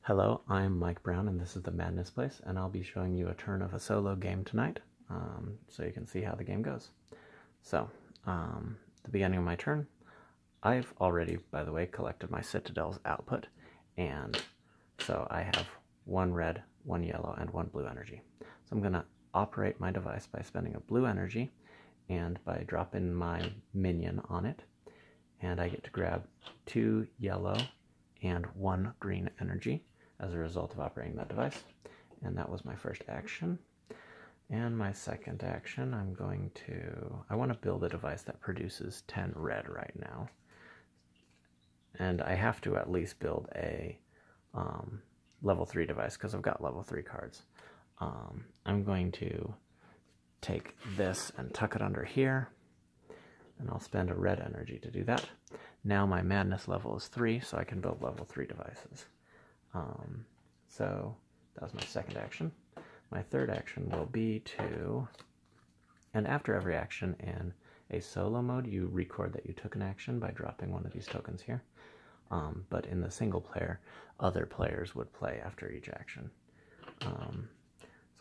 Hello, I'm Mike Brown, and this is the Madness Place, and I'll be showing you a turn of a solo game tonight, so you can see how the game goes. So, the beginning of my turn, I've already, by the way, collected my Citadel's output, and so I have one red, one yellow, and one blue energy. So I'm going to operate my device by spending a blue energy, and by dropping my minion on it, and I get to grab 2 yellow and 1 green energy as a result of operating that device. And that was my first action. And my second action, I want to build a device that produces 10 red right now. And I have to at least build a level 3 device because I've got level 3 cards. I'm going to take this and tuck it under here, and I'll spend a red energy to do that. Now my madness level is 3, so I can build level 3 devices. So that was my second action. My third action will be and after every action in a solo mode, you record that you took an action by dropping one of these tokens here. But in the single player, other players would play after each action. So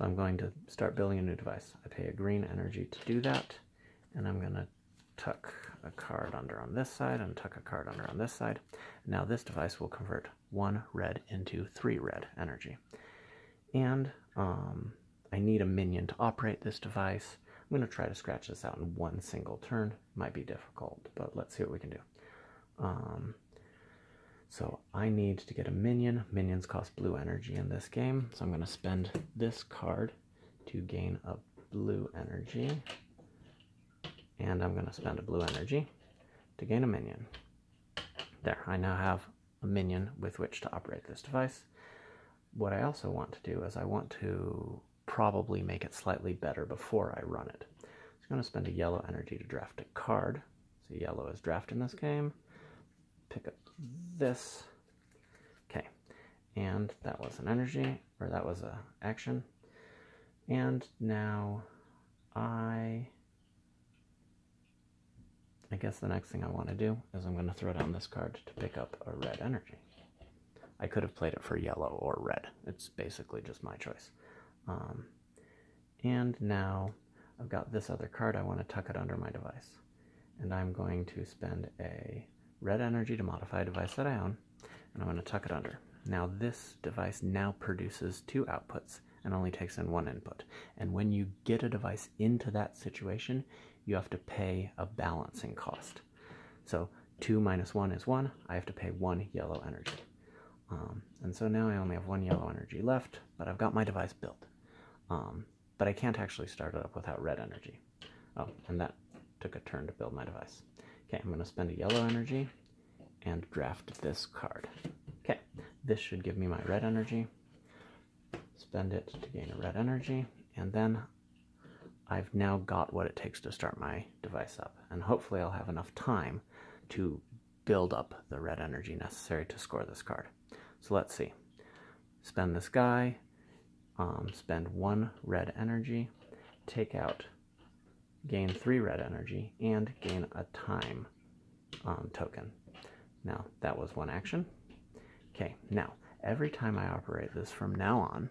I'm going to start building a new device. I pay a green energy to do that, and I'm going to tuck a card under on this side and tuck a card under on this side. Now this device will convert 1 red into 3 red energy. And I need a minion to operate this device. I'm going to try to scratch this out in one single turn. Might be difficult, but let's see what we can do. So I need to get a minion. Minions cost blue energy in this game, so I'm going to spend this card to gain a blue energy. And I'm going to spend a blue energy to gain a minion. There, I now have a minion with which to operate this device. What I also want to do is I want to probably make it slightly better before I run it. So I'm going to spend a yellow energy to draft a card. So yellow is draft in this game. Pick up this. Okay, and that was an energy, or that was an action. And now I guess the next thing I want to do is I'm going to throw down this card to pick up a red energy. I could have played it for yellow or red. It's basically just my choice. And now I've got this other card. I want to tuck it under my device. And I'm going to spend a red energy to modify a device that I own, and I'm going to tuck it under. Now this device now produces 2 outputs and only takes in 1 input. And when you get a device into that situation, you have to pay a balancing cost. So 2 minus 1 is 1. I have to pay 1 yellow energy. And so now I only have 1 yellow energy left, but I've got my device built. But I can't actually start it up without red energy. Oh, and that took a turn to build my device. Okay, I'm going to spend a yellow energy and draft this card. Okay, this should give me my red energy. Spend it to gain a red energy, and then I've now got what it takes to start my device up, and hopefully I'll have enough time to build up the red energy necessary to score this card. So let's see. Spend this guy, spend 1 red energy, take out, gain 3 red energy, and gain a time token. Now, that was 1 action. Okay, now, every time I operate this from now on,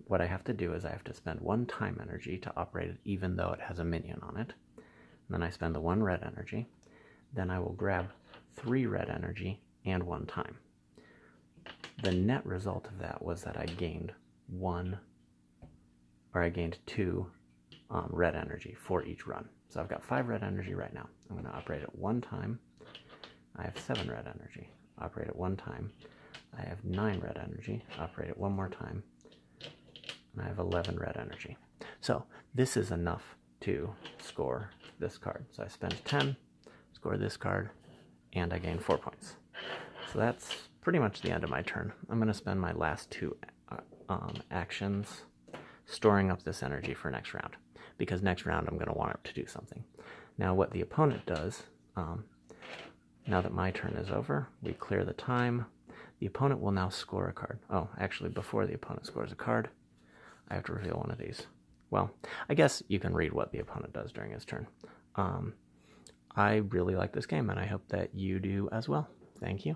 what I have to do is I have to spend 1 time energy to operate it even though it has a minion on it. And then I spend the 1 red energy. Then I will grab 3 red energy and 1 time. The net result of that was that I gained 2 red energy for each run. So I've got 5 red energy right now. I'm going to operate it 1 time. I have 7 red energy. Operate it 1 time. I have 9 red energy. Operate it 1 more time. And I have 11 red energy. So this is enough to score this card. So I spend 10, score this card, and I gain 4 points. So that's pretty much the end of my turn. I'm going to spend my last 2 actions storing up this energy for next round, because next round I'm going to want it to do something. Now what the opponent does, now that my turn is over, we clear the time. The opponent will now score a card. Oh, actually, before the opponent scores a card, I have to reveal one of these. Well, I guess you can read what the opponent does during his turn. I really like this game, and I hope that you do as well. Thank you.